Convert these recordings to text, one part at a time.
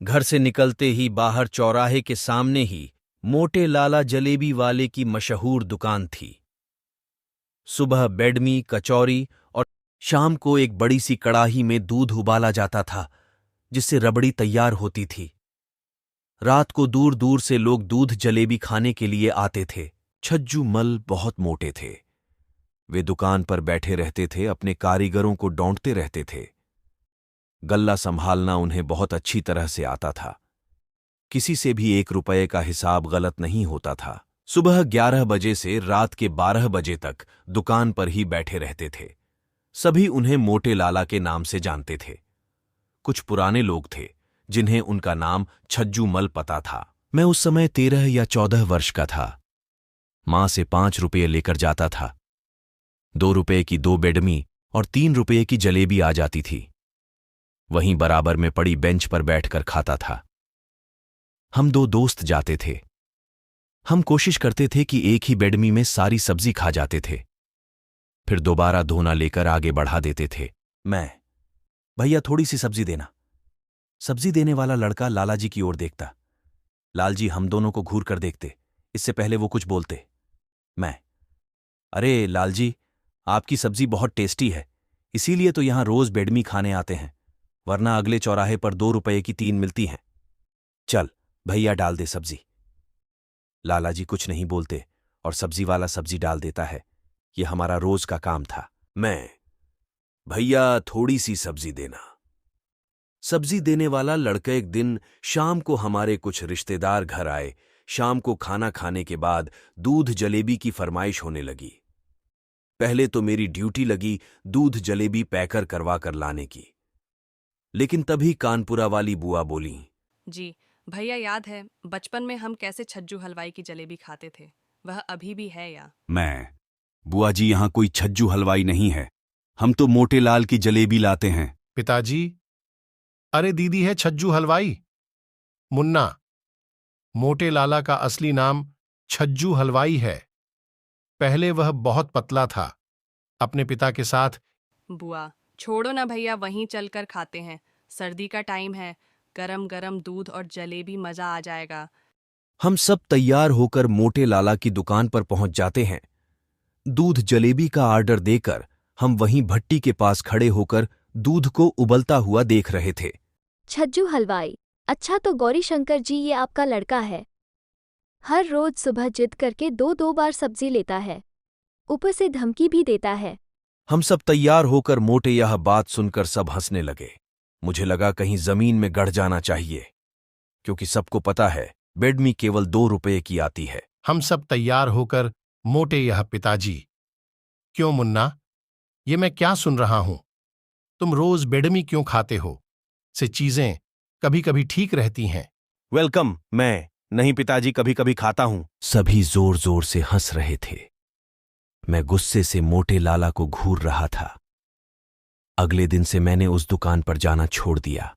घर से निकलते ही बाहर चौराहे के सामने ही मोटे लाला जलेबी वाले की मशहूर दुकान थी। सुबह बेडमी, कचौरी और शाम को एक बड़ी सी कड़ाही में दूध उबाला जाता था, जिससे रबड़ी तैयार होती थी। रात को दूर दूर से लोग दूध जलेबी खाने के लिए आते थे। छज्जू मल बहुत मोटे थे। वे दुकान पर बैठे रहते थे, अपने कारीगरों को डांटते रहते थे। गल्ला संभालना उन्हें बहुत अच्छी तरह से आता था। किसी से भी 1 रुपये का हिसाब गलत नहीं होता था। सुबह 11 बजे से रात के 12 बजे तक दुकान पर ही बैठे रहते थे। सभी उन्हें मोटे लाला के नाम से जानते थे। कुछ पुराने लोग थे जिन्हें उनका नाम छज्जू मल पता था। मैं उस समय 13 या 14 वर्ष का था। मां से 5 रुपये लेकर जाता था। 2 रुपये की 2 बेडमी और 3 रुपये की जलेबी आ जाती थी। वहीं बराबर में पड़ी बेंच पर बैठकर खाता था। हम 2 दोस्त जाते थे। हम कोशिश करते थे कि एक ही बेडमी में सारी सब्जी खा जाते थे, फिर दोबारा धोना लेकर आगे बढ़ा देते थे। भैया थोड़ी सी सब्जी देना। सब्जी देने वाला लड़का लालाजी की ओर देखता। लालजी हम दोनों को घूर कर देखते, इससे पहले वो कुछ बोलते। अरे लालजी, आपकी सब्जी बहुत टेस्टी है, इसीलिए तो यहां रोज बेडमी खाने आते हैं, वरना अगले चौराहे पर 2 रुपये की 3 मिलती हैं। चल भैया डाल दे सब्जी। लालाजी कुछ नहीं बोलते और सब्जी वाला सब्जी डाल देता है। ये हमारा रोज का काम था। भैया थोड़ी सी सब्जी देना। सब्जी देने वाला लड़का एक दिन शाम को हमारे कुछ रिश्तेदार घर आए। शाम को खाना खाने के बाद दूध जलेबी की फरमाइश होने लगी। पहले तो मेरी ड्यूटी लगी दूध जलेबी पैकर करवा कर लाने की, लेकिन तभी कानपुरा वाली बुआ बोली, जी भैया, याद है बचपन में हम कैसे छज्जू हलवाई की जलेबी खाते थे? वह अभी भी है या? बुआ जी यहां कोई छज्जू हलवाई नहीं है, हम तो मोटे लाल की जलेबी लाते हैं। पिताजी, अरे दीदी है छज्जू हलवाई, मुन्ना। मोटे लाला का असली नाम छज्जू हलवाई है। पहले वह बहुत पतला था। अपने पिता के साथ। बुआ छोड़ो ना भैया, वहीं चलकर खाते हैं। सर्दी का टाइम है, गरम गरम दूध और जलेबी, मजा आ जाएगा। हम सब तैयार होकर मोटे लाला की दुकान पर पहुंच जाते हैं। दूध जलेबी का ऑर्डर देकर हम वहीं भट्टी के पास खड़े होकर दूध को उबलता हुआ देख रहे थे। छज्जू हलवाई, अच्छा तो गौरी शंकर जी ये आपका लड़का है। हर रोज सुबह जिद करके 2-2 बार सब्जी लेता है, ऊपर से धमकी भी देता है। हम सब तैयार होकर मोटे यह बात सुनकर सब हंसने लगे। मुझे लगा कहीं जमीन में गड़ जाना चाहिए, क्योंकि सबको पता है बेडमी केवल 2 रुपये की आती है। हम सब तैयार होकर मोटे यह पिताजी। क्यों मुन्ना, ये मैं क्या सुन रहा हूं? तुम रोज बेडमी क्यों खाते हो? से चीजें कभी कभी ठीक रहती हैं। वेलकम। मैं नहीं पिताजी, कभी कभी खाता हूं। सभी जोर जोर से हंस रहे थे। मैं गुस्से से मोटे लाला को घूर रहा था। अगले दिन से मैंने उस दुकान पर जाना छोड़ दिया।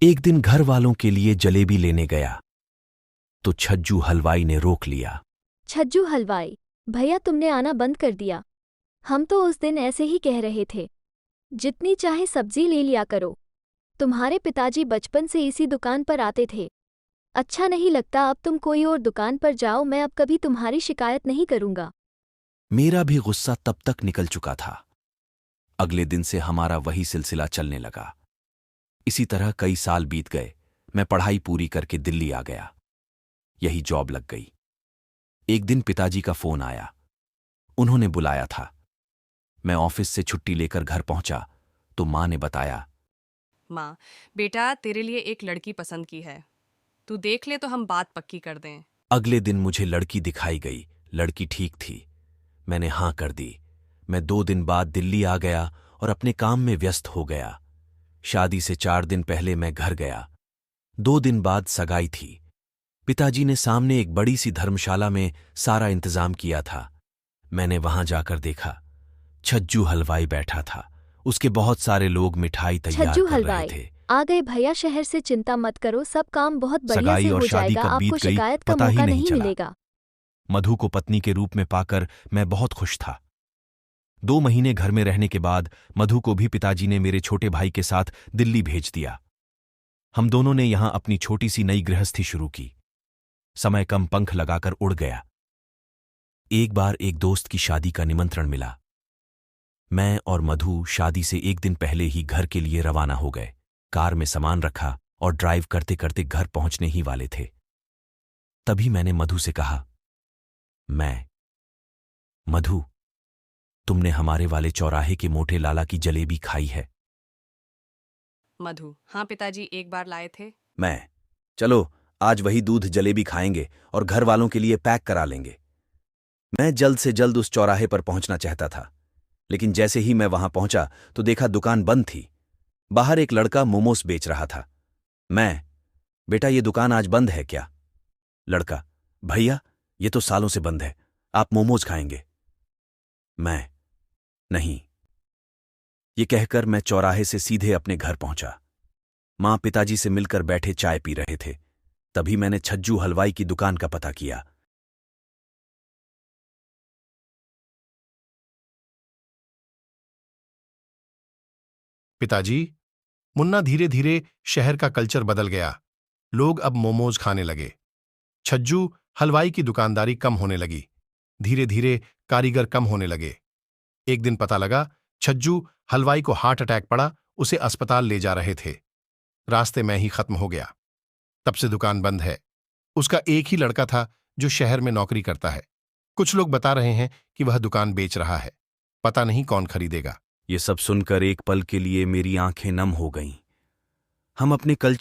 एक दिन घर वालों के लिए जलेबी लेने गया तो छज्जू हलवाई ने रोक लिया। छज्जू हलवाई भैया, तुमने आना बंद कर दिया। हम तो उस दिन ऐसे ही कह रहे थे, जितनी चाहे सब्जी ले लिया करो। तुम्हारे पिताजी बचपन से इसी दुकान पर आते थे। अच्छा नहीं लगता, अब तुम कोई और दुकान पर जाओ, मैं अब कभी तुम्हारी शिकायत नहीं करूंगा। मेरा भी गुस्सा तब तक निकल चुका था। अगले दिन से हमारा वही सिलसिला चलने लगा। इसी तरह कई साल बीत गए। मैं पढ़ाई पूरी करके दिल्ली आ गया। यही जॉब लग गई। एक दिन पिताजी का फोन आया। उन्होंने बुलाया था। मैं ऑफिस से छुट्टी लेकर घर पहुंचा तो मां ने बताया, माँ, बेटा तेरे लिए एक लड़की पसंद की है, तू देख ले तो हम बात पक्की कर दें। अगले दिन मुझे लड़की दिखाई गई। लड़की ठीक थी। मैंने हां कर दी। मैं 2 दिन बाद दिल्ली आ गया और अपने काम में व्यस्त हो गया। शादी से 4 दिन पहले मैं घर गया। 2 दिन बाद सगाई थी। पिताजी ने सामने एक बड़ी सी धर्मशाला में सारा इंतजाम किया था। मैंने वहां जाकर देखा, छज्जू हलवाई बैठा था। उसके बहुत सारे लोग मिठाई तैयार छज्जू कर रहे हलवाई थे। आ गए भैया, शहर से चिंता मत करो, सब काम बहुत बढ़िया सगाई से और हो शादी जाएगा, कब बीत आपको गई शिकायत का पता ही मौका नहीं नहीं चला। मिलेगा। मधु को पत्नी के रूप में पाकर मैं बहुत खुश था। 2 महीने घर में रहने के बाद मधु को भी पिताजी ने मेरे छोटे भाई के साथ दिल्ली भेज दिया। हम दोनों ने यहां अपनी छोटी सी नई गृहस्थी शुरू की। समय कम पंख लगाकर उड़ गया। एक बार एक दोस्त की शादी का निमंत्रण मिला। मैं और मधु शादी से एक दिन पहले ही घर के लिए रवाना हो गए। कार में सामान रखा और ड्राइव करते करते घर पहुंचने ही वाले थे। तभी मैंने मधु से कहा, मधु, तुमने हमारे वाले चौराहे के मोटे लाला की जलेबी खाई है? मधु, हाँ पिताजी, एक बार लाए थे। चलो आज वही दूध जलेबी खाएंगे और घर वालों के लिए पैक करा लेंगे। मैं जल्द से जल्द उस चौराहे पर पहुंचना चाहता था, लेकिन जैसे ही मैं वहां पहुंचा तो देखा दुकान बंद थी। बाहर एक लड़का मोमोस बेच रहा था। बेटा ये दुकान आज बंद है क्या? लड़का, भैया ये तो सालों से बंद है, आप मोमोज खाएंगे? नहीं। ये कहकर मैं चौराहे से सीधे अपने घर पहुंचा। मां पिताजी से मिलकर बैठे चाय पी रहे थे। तभी मैंने छज्जू हलवाई की दुकान का पता किया। पिताजी, मुन्ना, धीरे धीरे शहर का कल्चर बदल गया। लोग अब मोमोज खाने लगे। छज्जू हलवाई की दुकानदारी कम होने लगी। धीरे धीरे कारीगर कम होने लगे। एक दिन पता लगा छज्जू हलवाई को हार्ट अटैक पड़ा, उसे अस्पताल ले जा रहे थे। रास्ते में ही खत्म हो गया। तब से दुकान बंद है। उसका एक ही लड़का था जो शहर में नौकरी करता है। कुछ लोग बता रहे हैं कि वह दुकान बेच रहा है। पता नहीं कौन खरीदेगा। ये सब सुनकर एक पल के लिए मेरी आंखें नम हो गईं। हम अपने कल्चर